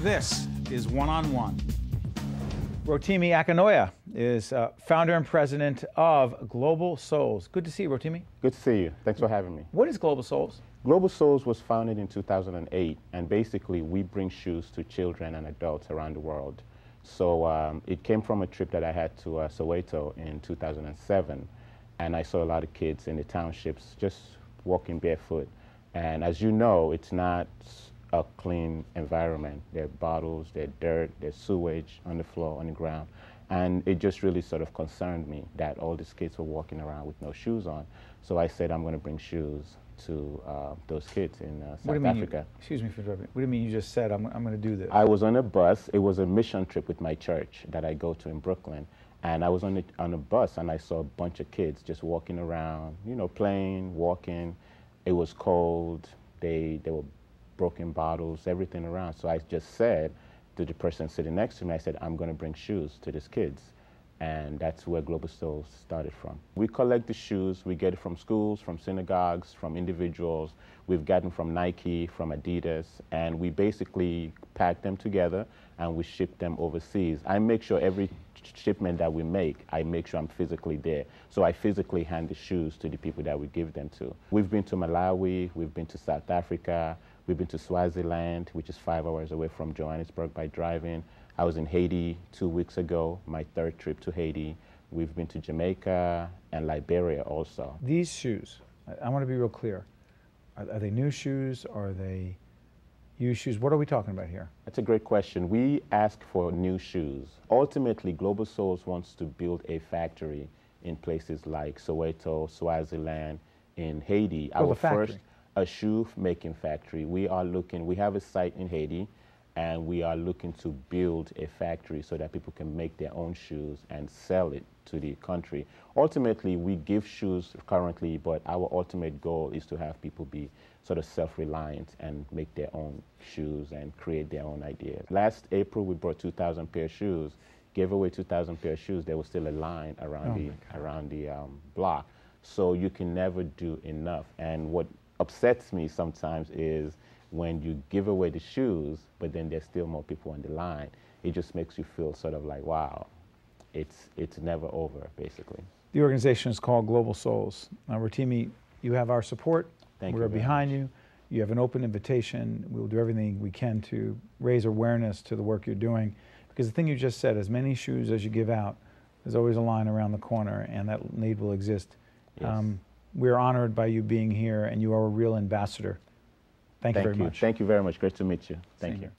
This is One on One. Rotimi Akinoya is founder and president of Global Souls. Good to see you, Rotimi. Good to see you. Thanks for having me. What is Global Souls? Global Souls was founded in 2008, and basically we bring shoes to children and adults around the world. So it came from a trip that I had to Soweto in 2007, and I saw a lot of kids in the townships just walking barefoot. And as you know, it's not a clean environment. There are bottles, there's dirt, there's sewage on the floor, on the ground. And it just really sort of concerned me that all these kids were walking around with no shoes on. So I said, I'm going to bring shoes to those kids in South Africa. Excuse me for interrupting. What do you mean you just said, I'm going to do this? I was on a bus. It was a mission trip with my church that I go to in Brooklyn. And I was on a bus, and I saw a bunch of kids just walking around, you know, playing, walking. It was cold. They were broken bottles, everything around. So I just said to the person sitting next to me, I said, I'm going to bring shoes to these kids. And that's where Global Souls started from. We collect the shoes. We get it from schools, from synagogues, from individuals. We've gotten from Nike, from Adidas, and we basically pack them together and we ship them overseas. I make sure every shipment that we make, I make sure I'm physically there. So I physically hand the shoes to the people that we give them to. We've been to Malawi, we've been to South Africa, we've been to Swaziland, which is 5 hours away from Johannesburg by driving. I was in Haiti 2 weeks ago, my third trip to Haiti. We've been to Jamaica and Liberia also. These shoes, I want to be real clear. Are they new shoes? Are they used shoes? What are we talking about here? That's a great question. We ask for new shoes. Ultimately, Global Souls wants to build a factory in places like Soweto, Swaziland, in Haiti. Our first a shoe making factory. We have a site in Haiti, and we are looking to build a factory so that people can make their own shoes and sell it to the country. Ultimately, we give shoes currently, but our ultimate goal is to have people be sort of self-reliant and make their own shoes and create their own ideas. Last April, we brought 2,000 pair of shoes, gave away 2,000 pair of shoes. There was still a line around the block. So you can never do enough. And what upsets me sometimes is when you give away the shoes, but then there's still more people on the line. It just makes you feel sort of like, wow, it's never over, basically. The organization is called Global Souls. Now, Rotimi, you have our support. We're behind you. You have an open invitation. We will do everything we can to raise awareness to the work you're doing. Because the thing you just said, as many shoes as you give out, there's always a line around the corner, and that need will exist. Yes. We're honored by you being here, and you are a real ambassador. Thank you very much. Thank you very much. Great to meet you. Thank you.